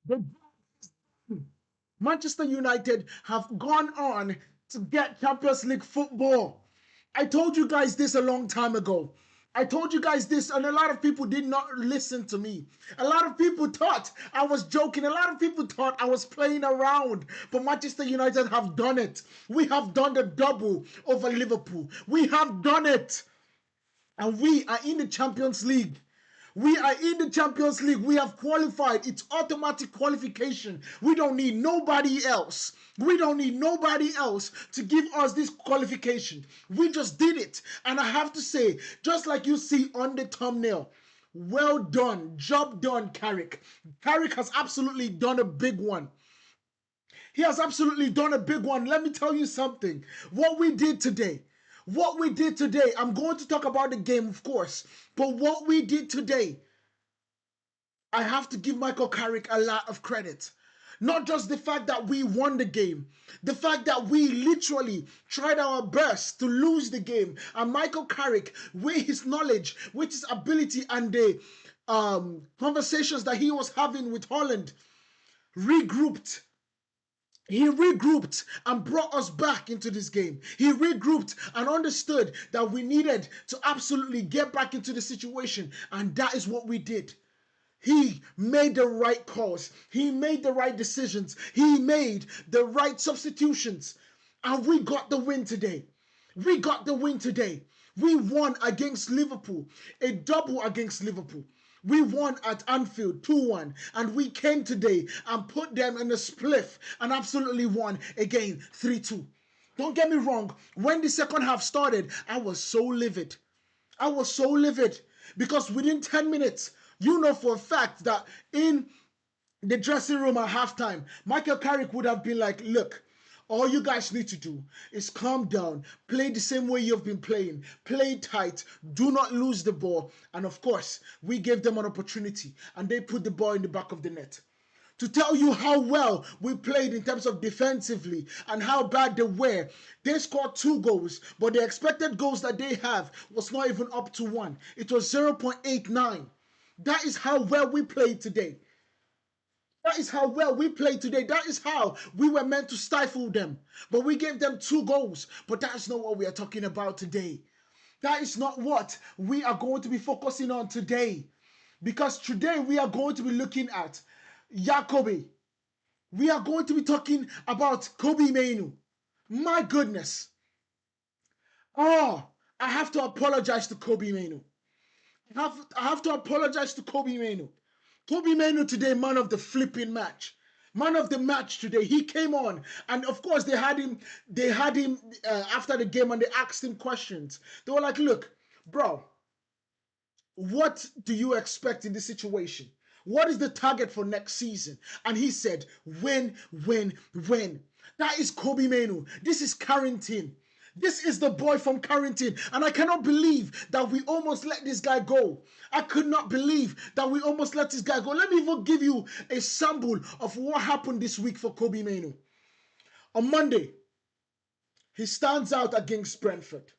The Manchester United have gone on to get Champions League football. I told you guys this a long time ago. I told you guys this, and a lot of people did not listen to me. A lot of people thought I was joking. A lot of people thought I was playing around. But Manchester United have done it. We have done the double over Liverpool. We have done it. And we are in the Champions League. We are in the Champions League. We have qualified. It's automatic qualification. We don't need nobody else. We don't need nobody else to give us this qualification. We just did it. And I have to say, just like you see on the thumbnail, well done. Job done, Carrick. Carrick has absolutely done a big one. He has absolutely done a big one. Let me tell you something. What we did today, I'm going to talk about the game, of course, but what we did today, I have to give Michael Carrick a lot of credit. Not just the fact that we won the game, the fact that we literally tried our best to lose the game. And Michael Carrick, with his knowledge, with his ability, and the conversations that he was having with Holland, regrouped. He regrouped and brought us back into this game. He regrouped and understood that we needed to absolutely get back into the situation, and that is what we did. He made the right calls. He made the right decisions. He made the right substitutions, and we got the win today. We got the win today. We won against Liverpool, a double against Liverpool. We won at Anfield 2-1, and we came today and put them in a spliff and absolutely won again 3-2. Don't get me wrong, when the second half started, I was so livid. I was so livid because within 10 minutes, you know for a fact that in the dressing room at halftime, Michael Carrick would have been like, look, all you guys need to do is calm down, play the same way you've been playing, play tight, do not lose the ball. And of course, we gave them an opportunity and they put the ball in the back of the net. To tell you how well we played in terms of defensively and how bad they were, they scored 2 goals, but the expected goals that they have was not even up to 1. It was 0.89. That is how well we played today. That is how well we played today. That is how we were meant to stifle them. But we gave them 2 goals. But that is not what we are talking about today. That is not what we are going to be focusing on today. Because today we are going to be looking at Jacobi. We are going to be talking about Kobe Mainu. My goodness. Oh, I have to apologize to Kobe Mainu. I have to apologize to Kobe Mainu. Kobe Mainu today, man of the flipping match. Man of the match today. He came on, and of course they had him. After the game, and they asked him questions. They were like, "Look, bro, what do you expect in this situation? What is the target for next season?" And he said, "Win, win, win." That is Kobe Mainu. This is Carrington. This is the boy from Carrington. And I cannot believe that we almost let this guy go. I could not believe that we almost let this guy go. Let me even give you a sample of what happened this week for Kobe Mainu. On Monday, he stands out against Brentford.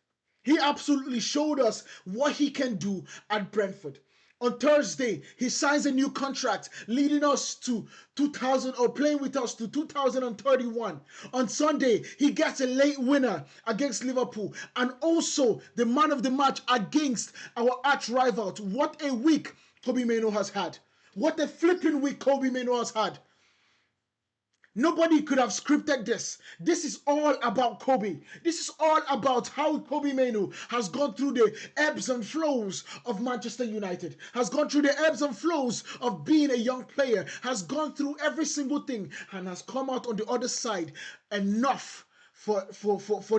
He absolutely showed us what he can do at Brentford. On Thursday, he signs a new contract, leading us to 2000 or playing with us to 2031. On Sunday, he gets a late winner against Liverpool and also the man of the match against our arch rivals. What a week Kobe Mainu has had. What a flipping week Kobe Mainu has had. Nobody could have scripted this. This is all about Kobe. This is all about how Kobe Mainu has gone through the ebbs and flows of Manchester United, has gone through the ebbs and flows of being a young player, has gone through every single thing, and has come out on the other side enough for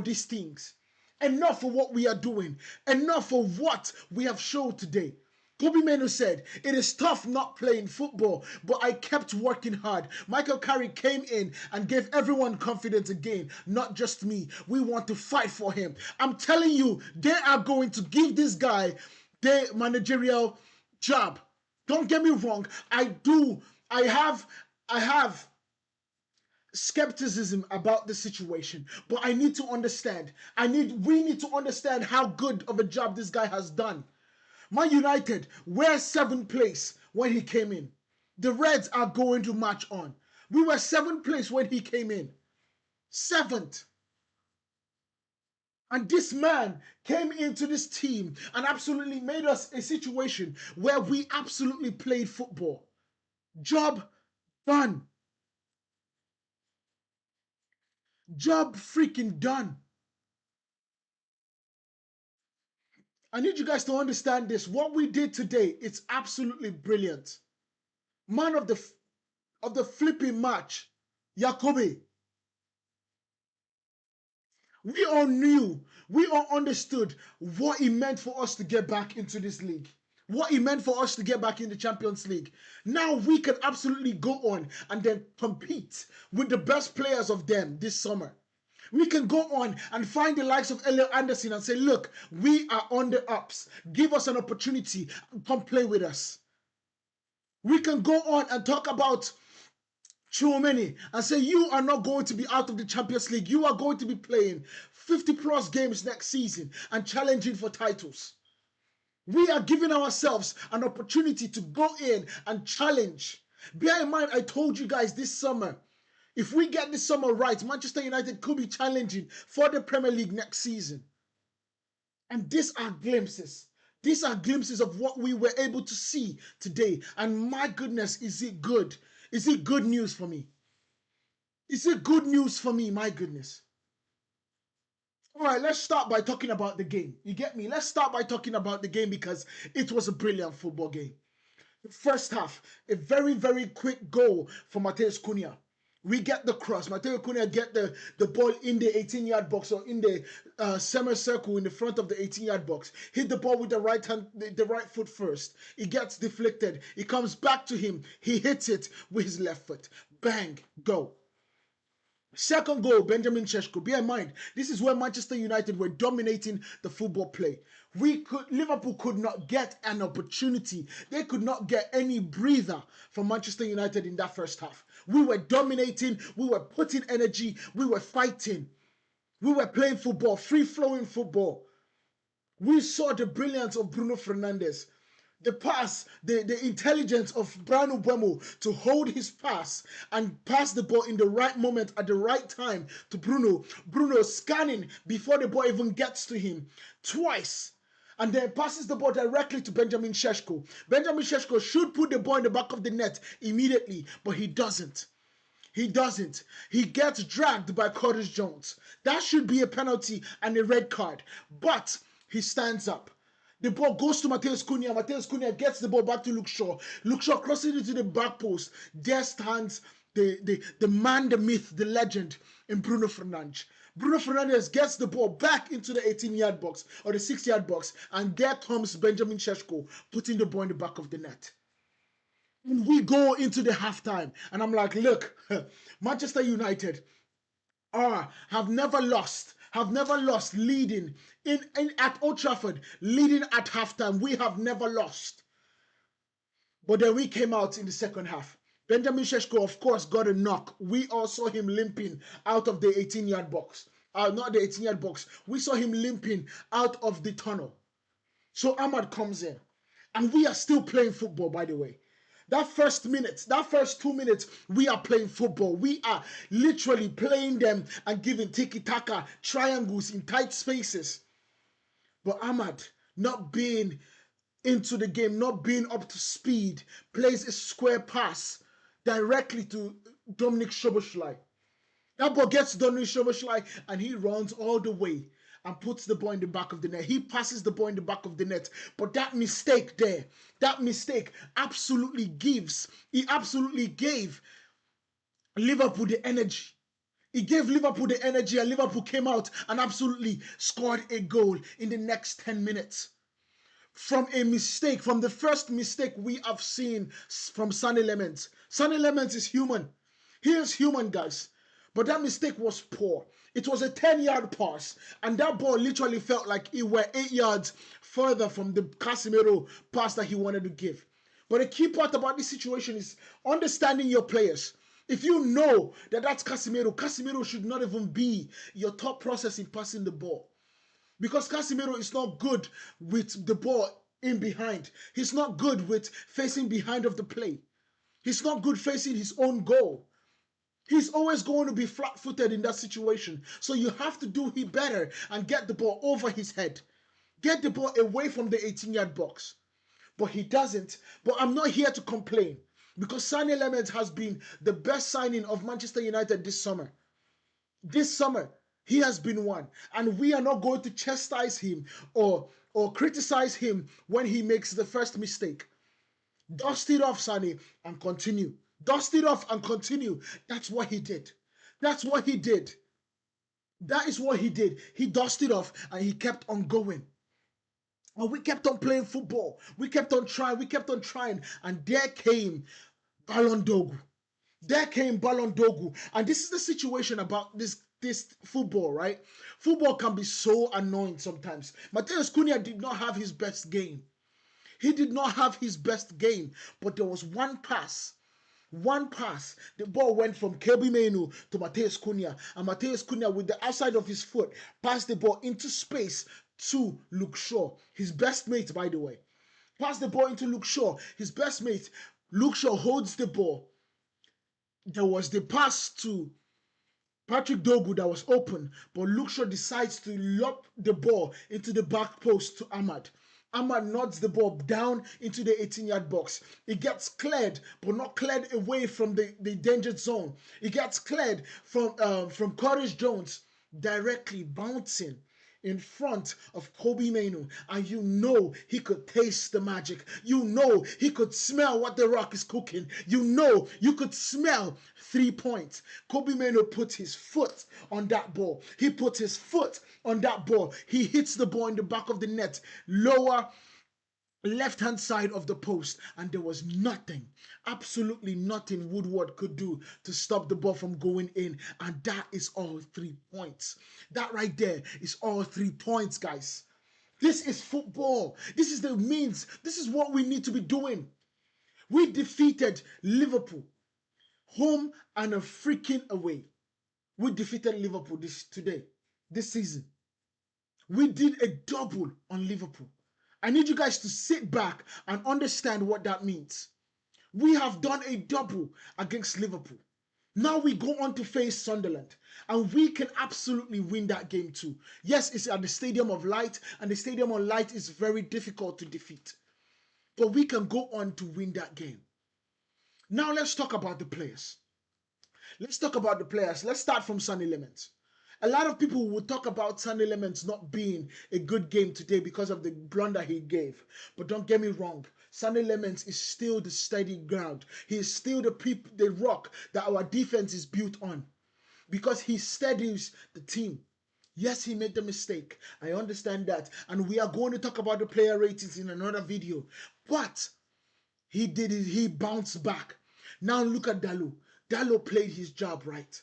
these things. Enough for what we are doing. Enough for what we have showed today. Kobe Mainu said, "It is tough not playing football, but I kept working hard." Michael Carrick came in and gave everyone confidence again, not just me. We want to fight for him. I'm telling you, they are going to give this guy the managerial job. Don't get me wrong. I have skepticism about the situation, but I need to understand. We need to understand how good of a job this guy has done. Man United, we're 7th place. when he came in. The Reds are going to march on. We were 7th place when he came in. 7th. And this man came into this team and absolutely made us a situation where we absolutely played football. Job done. Job freaking done. I need you guys to understand this. What we did today, it's absolutely brilliant. Man of the flipping match, Jacobi. We all knew, we all understood what it meant for us to get back into this league. What it meant for us to get back in the Champions League. Now we can absolutely go on and then compete with the best players of them this summer. We can go on and find the likes of Elliot Anderson and say, look, we are on the ups. Give us an opportunity and come play with us. We can go on and talk about Chouameni and say, you are not going to be out of the Champions League. You are going to be playing 50 plus games next season and challenging for titles. We are giving ourselves an opportunity to go in and challenge. Bear in mind, I told you guys this summer, if we get this summer right, Manchester United could be challenging for the Premier League next season. And these are glimpses. These are glimpses of what we were able to see today. And my goodness, is it good? Is it good news for me? Is it good news for me? My goodness. All right, let's start by talking about the game. You get me? Let's start by talking about the game because it was a brilliant football game. The first half, a very, very quick goal for Matheus Cunha. We get the cross. Matheus Cunha get the ball in the 18-yard box or in the semicircle in the front of the 18-yard box. Hit the ball with the right hand, the right foot first. It gets deflected. It comes back to him. He hits it with his left foot. Bang, go. Second goal, Benjamin Šeško. Bear in mind, this is where Manchester United were dominating the football play. Liverpool could not get an opportunity. They could not get any breather from Manchester United in that first half. We were dominating. We were putting energy. We were fighting. We were playing football, free-flowing football. We saw the brilliance of Bruno Fernandes. The pass, the intelligence of Brano Buemo to hold his pass and pass the ball in the right moment at the right time to Bruno. Bruno scanning before the ball even gets to him twice. And then passes the ball directly to Benjamin Šeško. Benjamin Šeško should put the ball in the back of the net immediately, but he doesn't. He doesn't. He gets dragged by Curtis Jones. That should be a penalty and a red card. But he stands up. The ball goes to Matheus Cunha. Matheus Cunha gets the ball back to Luke Shaw. Luke Shaw crosses it to the back post. There stands the man, the myth, the legend in Bruno Fernandes. Bruno Fernandes gets the ball back into the 18-yard box or the 6-yard box. And there comes Benjamin Šeško putting the ball in the back of the net. And we go into the halftime. And I'm like, look, Manchester United have never lost leading at Old Trafford, leading at halftime. We have never lost. But then we came out in the second half. Benjamin Šeško, of course, got a knock. We all saw him limping out of the 18-yard box. Not the 18-yard box. We saw him limping out of the tunnel. So Ahmad comes in. And we are still playing football, by the way. That first 2 minutes, we are playing football. We are literally playing them and giving tiki-taka, triangles in tight spaces. But Ahmad, not being into the game, not being up to speed, plays a square pass directly to Dominic Szoboszlai. That ball gets to Dominic Szoboszlai and he runs all the way and puts the ball in the back of the net. He passes the ball in the back of the net. But that mistake there, that mistake absolutely gave Liverpool the energy. It gave Liverpool the energy and Liverpool came out and absolutely scored a goal in the next 10 minutes. From the first mistake we have seen from Sonny Lemens. Sonny Lemens is human. He is human, guys. But that mistake was poor. It was a 10-yard pass, and that ball literally felt like it were 8 yards further from the Casemiro pass that he wanted to give. But the key part about this situation is understanding your players. If you know that that's Casemiro, Casemiro should not even be your top process in passing the ball. Because Casemiro is not good with the ball in behind. He's not good with facing behind of the play. He's not good facing his own goal. He's always going to be flat-footed in that situation. So you have to do he better and get the ball over his head. Get the ball away from the 18-yard box. But he doesn't. But I'm not here to complain because Sané Lemens has been the best signing of Manchester United this summer. This summer, he has been one. And we are not going to chastise him or criticize him when he makes the first mistake. Dust it off, Sané, and continue. Dust it off and continue. That's what he did. That's what he did. That is what he did. He dusted off and he kept on going. And we kept on playing football. We kept on trying. We kept on trying. And there came Ballon d'Or. There came Ballon d'Or. And this is the situation about this football, right? Football can be so annoying sometimes. Matheus Cunha did not have his best game. He did not have his best game. But there was one pass. One pass, the ball went from Kobbie Mainoo to Matheus Cunha, and Matheus Cunha with the outside of his foot passed the ball into space to Luke Shaw, his best mate, by the way. Passed the ball into Luke Shaw, his best mate. Luke Shaw holds the ball. There was the pass to Patrick Dogu that was open, but Luke Shaw decides to lob the ball into the back post to Ahmad. Ahmad nods the ball down into the 18-yard box. It gets cleared, but not cleared away from the danger zone. It gets cleared from Curtis Jones, directly bouncing in front of Kobbie Mainoo. And you know he could taste the magic. You know he could smell what the Rock is cooking. You know you could smell 3 points. Kobbie Mainoo put his foot on that ball. He put his foot on that ball. He hits the ball in the back of the net, lower left-hand side of the post, and there was nothing, absolutely nothing Woodward could do to stop the ball from going in, and that is all 3 points. That right there is all 3 points, guys. This is football. This is the means. This is what we need to be doing. We defeated Liverpool, home and a freaking away. We defeated Liverpool this season. We did a double on Liverpool. I need you guys to sit back and understand what that means. We have done a double against Liverpool. Now we go on to face Sunderland, and we can absolutely win that game too. Yes, it's at the Stadium of Light, and the Stadium of Light is very difficult to defeat. But we can go on to win that game. Now let's talk about the players. Let's talk about the players. Let's start from Sané Lemens. A lot of people will talk about Sané Lemens not being a good game today because of the blunder he gave. But don't get me wrong. Sané Lemens is still the steady ground. He is still the rock that our defense is built on. Because he steadies the team. Yes, he made the mistake. I understand that. And we are going to talk about the player ratings in another video. But he did it. He bounced back. Now look at Dalot. Dalot played his job right.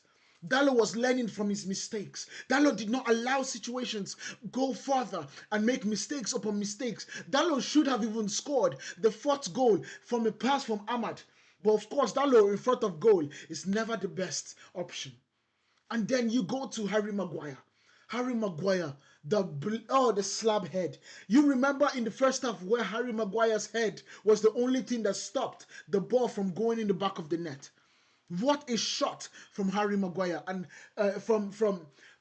Dalot was learning from his mistakes. Dalot did not allow situations go further and make mistakes upon mistakes. Dalot should have even scored the 4th goal from a pass from Ahmad. But of course, Dalot in front of goal is never the best option. And then you go to Harry Maguire. Harry Maguire, the slab head. You remember in the first half where Harry Maguire's head was the only thing that stopped the ball from going in the back of the net. What a shot from Harry Maguire and from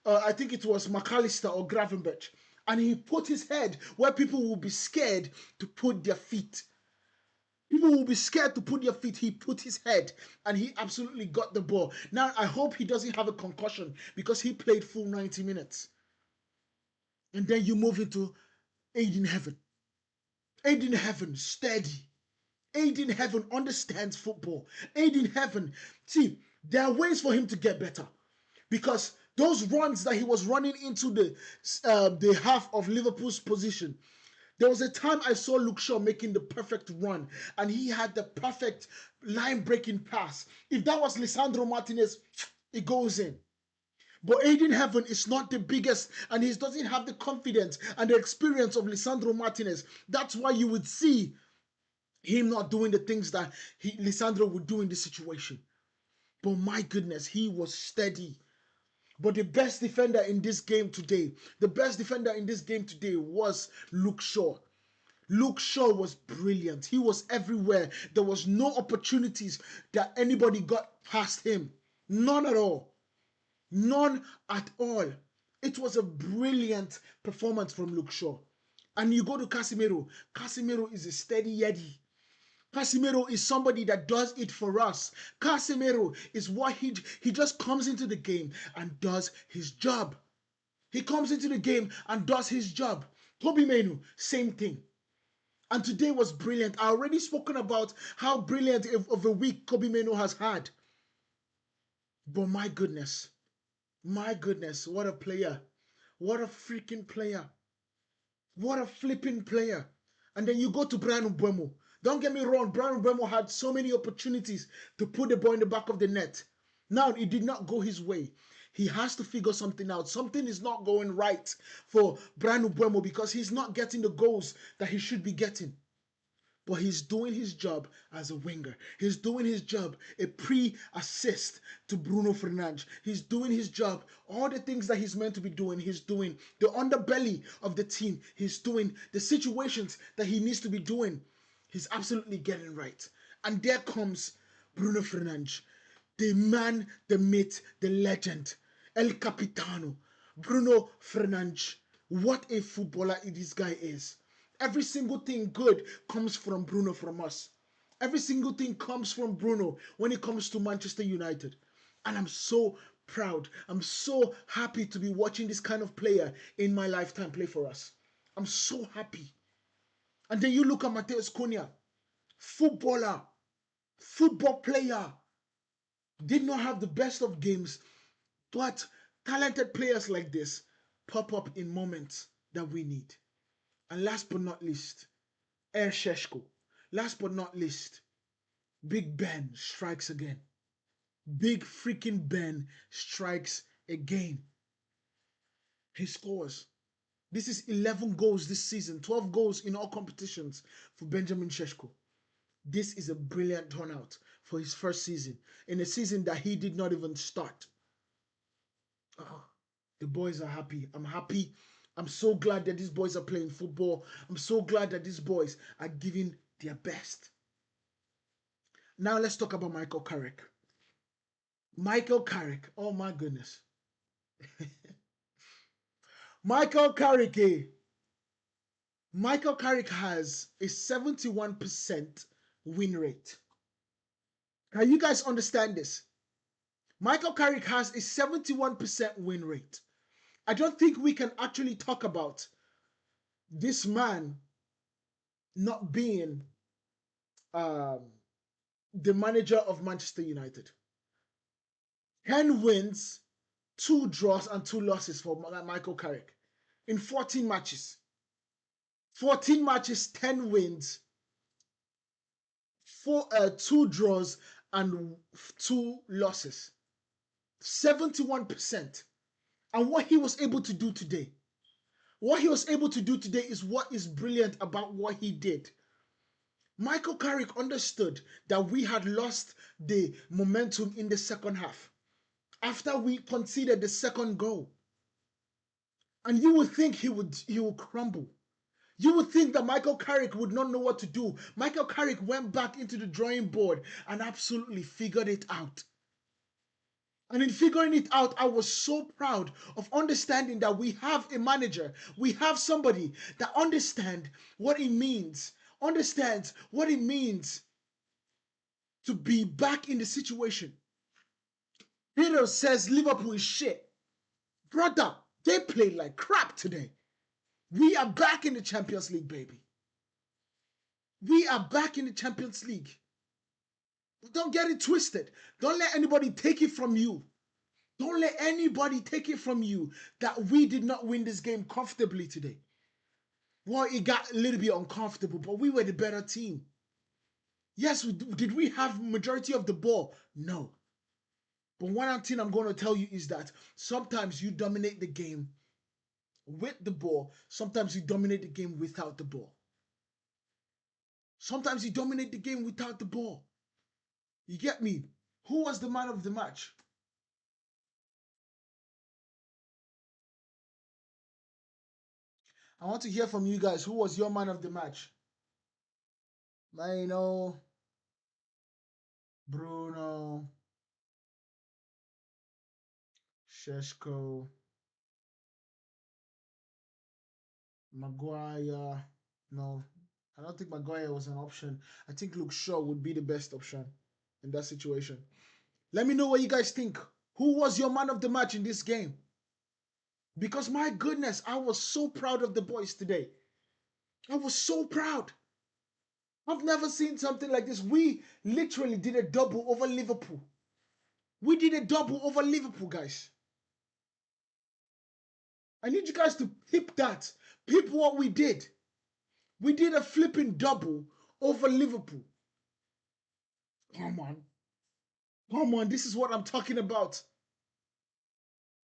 I think it was McAllister or Gravenberch. And he put his head where people will be scared to put their feet. People will be scared to put their feet. He put his head and he absolutely got the ball. Now, I hope he doesn't have a concussion because he played full 90 minutes. And then you move into Aiden Heaven. Aiden Heaven, steady. Aiden Heaven understands football. Aiden Heaven, see, there are ways for him to get better. Because those runs that he was running into the half of Liverpool's position, there was a time I saw Luke Shaw making the perfect run, and he had the perfect line-breaking pass. If that was Lisandro Martinez, it goes in. But Aiden Heaven is not the biggest, and he doesn't have the confidence and the experience of Lisandro Martinez. That's why you would see him not doing the things that Lisandro would do in this situation. But my goodness, he was steady. But the best defender in this game today, was Luke Shaw. Luke Shaw was brilliant. He was everywhere. There was no opportunities that anybody got past him. None at all. None at all. It was a brilliant performance from Luke Shaw. And you go to Casemiro. Casemiro is a steady Yeti. Casemiro is somebody that does it for us. Casemiro is what he just comes into the game and does his job. He comes into the game and does his job. Toby Menu, same thing. And today was brilliant. I already spoken about how brilliant of a week Kobe Meno has had. But my goodness, what a player. What a freaking player. What a flipping player. And then you go to Brian Mbeumo. Don't get me wrong, Brian Mbeumo had so many opportunities to put the ball in the back of the net. Now, it did not go his way. He has to figure something out. Something is not going right for Brian Mbeumo because he's not getting the goals that he should be getting. But he's doing his job as a winger. He's doing his job, a pre-assist to Bruno Fernandes. He's doing his job. All the things that he's meant to be doing, he's doing. The underbelly of the team, he's doing. The situations that he needs to be doing, he's absolutely getting right. And there comes Bruno Fernandes, the man, the myth, the legend, El Capitano, Bruno Fernandes. What a footballer this guy is. Every single thing good comes from Bruno from us. Every single thing comes from Bruno when it comes to Manchester United. And I'm so proud. I'm so happy to be watching this kind of player in my lifetime play for us. I'm so happy. And then you look at Mateus Cunha, footballer, football player. Did not have the best of games, but talented players like this pop up in moments that we need. And last but not least, Air Sheshko. Last but not least, Big Ben strikes again. Big freaking Ben strikes again. He scores. This is 11 goals this season, 12 goals in all competitions for Benjamin Sheshko. This is a brilliant turnout for his first season, in a season that he did not even start. Oh, the boys are happy. I'm happy. I'm so glad that these boys are playing football. I'm so glad that these boys are giving their best. Now let's talk about Michael Carrick. Michael Carrick. Oh my goodness. Michael Carrick. Michael Carrick has a 71% win rate. Can you guys understand this? Michael Carrick has a 71% win rate. I don't think we can actually talk about this man not being the manager of Manchester United. 10 wins, 2 draws, and 2 losses for Michael Carrick in 14 matches. 14 matches, 10 wins, 2 draws, and 2 losses. 71%. And what he was able to do today, is what is brilliant about what he did. Michael Carrick understood that we had lost the momentum in the second half after we conceded the second goal. And you would think he would crumble. You would think that Michael Carrick would not know what to do. Michael Carrick went back into the drawing board and absolutely figured it out. And in figuring it out, I was so proud of understanding that we have a manager. We have somebody that understands what it means to be back in the situation. Peter says Liverpool is shit. Brother, they played like crap today. We are back in the Champions League, baby. We are back in the Champions League. Don't get it twisted. Don't let anybody take it from you. Don't let anybody take it from you that we did not win this game comfortably today. Well, it got a little bit uncomfortable, but we were the better team. Yes, did we have majority of the ball? No. But one thing I'm going to tell you is that sometimes you dominate the game with the ball. Sometimes you dominate the game without the ball. Sometimes you dominate the game without the ball. You get me? Who was the man of the match? I want to hear from you guys. Who was your man of the match? Maino, Bruno, Sheshko, Maguire. No, I don't think Maguire was an option. I think Luke Shaw would be the best option in that situation. Let me know what you guys think. Who was your man of the match in this game? Because my goodness, I was so proud of the boys today. I was so proud. I've never seen something like this. We literally did a double over Liverpool. We did a double over Liverpool, guys. I need you guys to peep that. Peep what we did. We did a flipping double over Liverpool. Come on. Come on. This is what I'm talking about.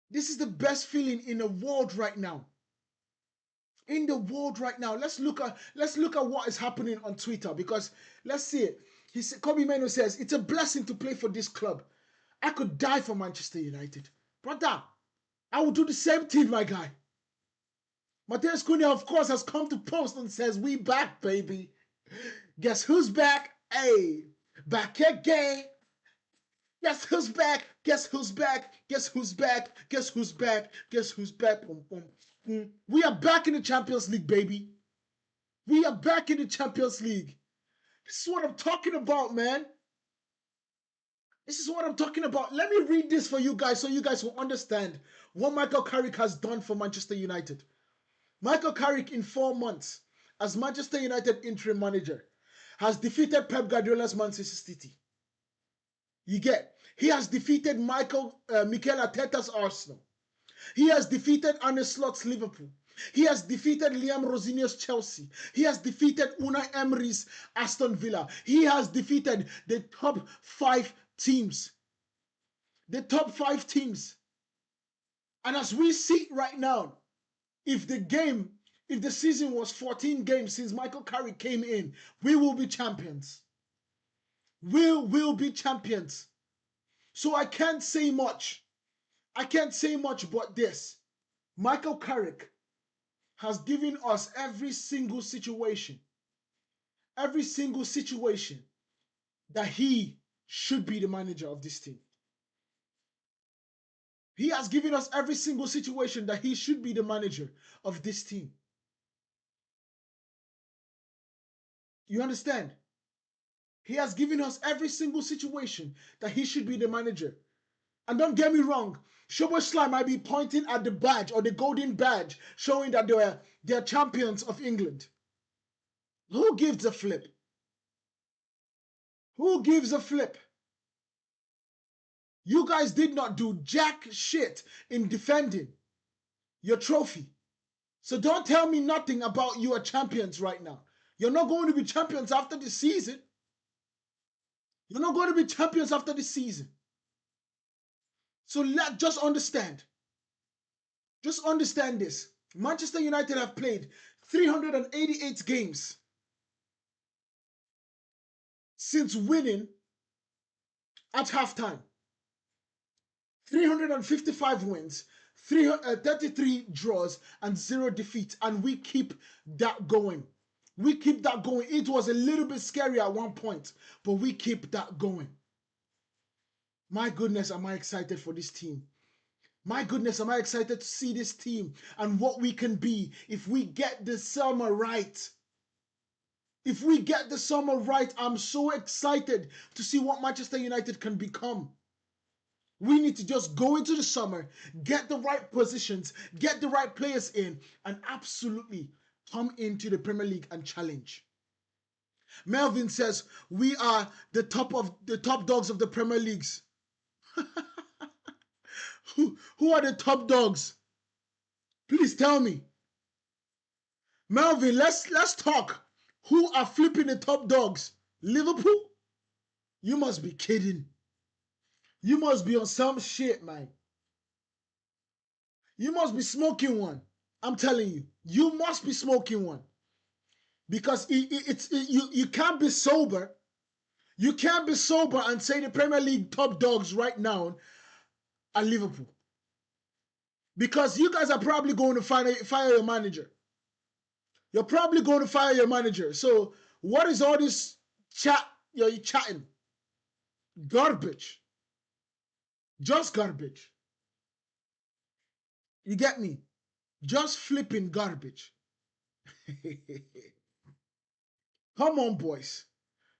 This is the best feeling in the world right now. In the world right now. Let's look at what is happening on Twitter, because let's see it. Kobe Mano says, it's a blessing to play for this club. I could die for Manchester United. Brother, I will do the same thing, my guy. Mateus Cunha, of course, has come to post and says, we back, baby. Guess who's back? Hey, back again. Guess who's back? Guess who's back? Guess who's back? Guess who's back? Guess who's back? Boom, boom. We are back in the Champions League, baby. We are back in the Champions League. This is what I'm talking about, man. This is what I'm talking about. Let me read this for you guys so you guys will understand what Michael Carrick has done for Manchester United. Michael Carrick, in 4 months as Manchester United interim manager, has defeated Pep Guardiola's Manchester City. You get? He has defeated Mikel Arteta's Arsenal. He has defeated Arne Slot's Liverpool. He has defeated Liam Rosinho's Chelsea. He has defeated Unai Emery's Aston Villa. He has defeated the top 5 teams. The top 5 teams. And as we see right now, if the season was 14 games since Michael Carrick came in, we will be champions. We will be champions. So I can't say much. I can't say much but this. Michael Carrick has given us every single situation that he should be the manager of this team. He has given us every single situation that he should be the manager of this team. You understand? He has given us every single situation that he should be the manager. And don't get me wrong, Szoboszlai might be pointing at the badge or the golden badge showing that they're champions of England. Who gives a flip? Who gives a flip? You guys did not do jack shit in defending your trophy. So don't tell me nothing about you are champions right now. You're not going to be champions after this season. You're not going to be champions after this season. So just understand. Just understand this. Manchester United have played 388 games since winning at halftime. 355 wins, 33 draws, and 0 defeats. And we keep that going. We keep that going. It was a little bit scary at one point, but we keep that going. My goodness, am I excited for this team. My goodness, am I excited to see this team and what we can be if we get the summer right. If we get the summer right, I'm so excited to see what Manchester United can become. We need to just go into the summer, get the right positions, get the right players in, and absolutely come into the Premier League and challenge. Melvin says, we are the top dogs of the Premier Leagues. Who are the top dogs? Please tell me. Melvin, let's talk. Who are flipping the top dogs? Liverpool? You must be kidding. You must be on some shit, man. You must be smoking one. I'm telling you. You must be smoking one. Because you can't be sober. You can't be sober and say the Premier League top dogs right now are Liverpool. Because you guys are probably going to fire your manager. You're probably going to fire your manager. So What is all this chat you're chatting? Garbage. Just garbage. You get me? Just flipping garbage. Come on, boys.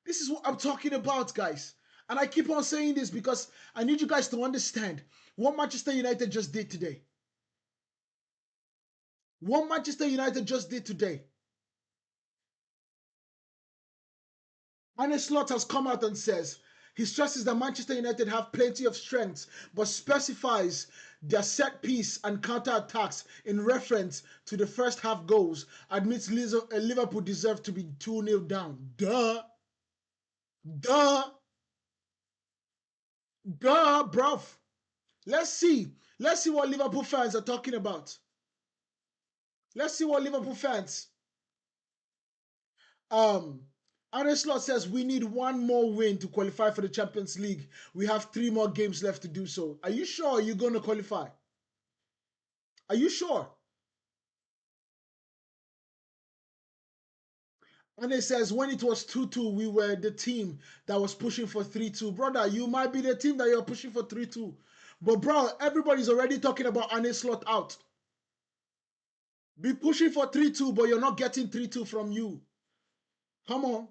This is what I'm talking about, guys. And I keep on saying this because I need you guys to understand what Manchester United just did today. What Manchester United just did today. Arne Slot has come out and says he stresses that Manchester United have plenty of strengths, but specifies their set piece and counter attacks in reference to the first half goals. Admits Liverpool deserve to be 2-0 down. Duh. Duh. Duh, bruv. Let's see. Let's see what Liverpool fans are talking about. Let's see what Liverpool fans. Arne Slot says we need one more win to qualify for the Champions League. We have 3 more games left to do so. Are you sure you're going to qualify? Are you sure? And it says when it was 2-2, we were the team that was pushing for 3-2. Brother, you might be the team that you're pushing for 3-2. But bro, everybody's already talking about Arne Slot out. Be pushing for 3-2, but you're not getting 3-2 from you. Come on.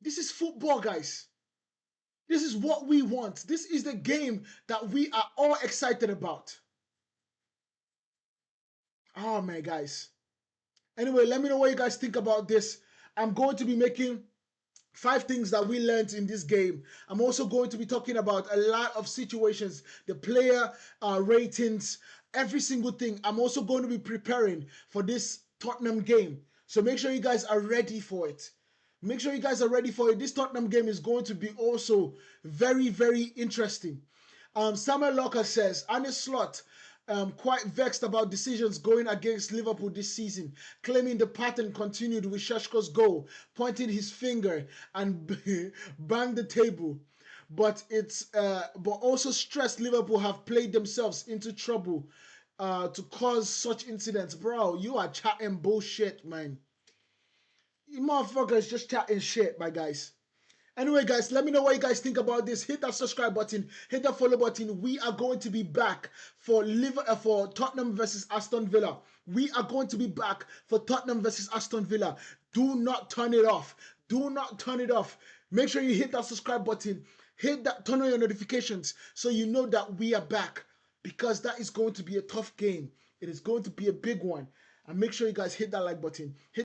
This is football, guys. This is what we want. This is the game that we are all excited about. Oh, man, guys. Anyway, let me know what you guys think about this. I'm going to be making 5 things that we learned in this game. I'm also going to be talking about a lot of situations, the player ratings, every single thing. I'm also going to be preparing for this Tottenham game. So make sure you guys are ready for it. Make sure you guys are ready for it. This Tottenham game is going to be also very, very interesting. Samuel Locker says, Arne Slot quite vexed about decisions going against Liverpool this season, claiming the pattern continued with Šeško's goal, pointing his finger and banged the table. But also stressed Liverpool have played themselves into trouble to cause such incidents. Bro, you are chatting bullshit, man. You motherfuckers just chatting shit, my guys. Anyway, guys, let me know what you guys think about this. Hit that subscribe button, hit that follow button. We are going to be back for Tottenham versus Aston Villa. We are going to be back for Tottenham versus Aston Villa. Do not turn it off. Do not turn it off. Make sure you hit that subscribe button. Hit that, turn on your notifications so you know that we are back, because that is going to be a tough game. It is going to be a big one. And make sure you guys hit that like button. Hit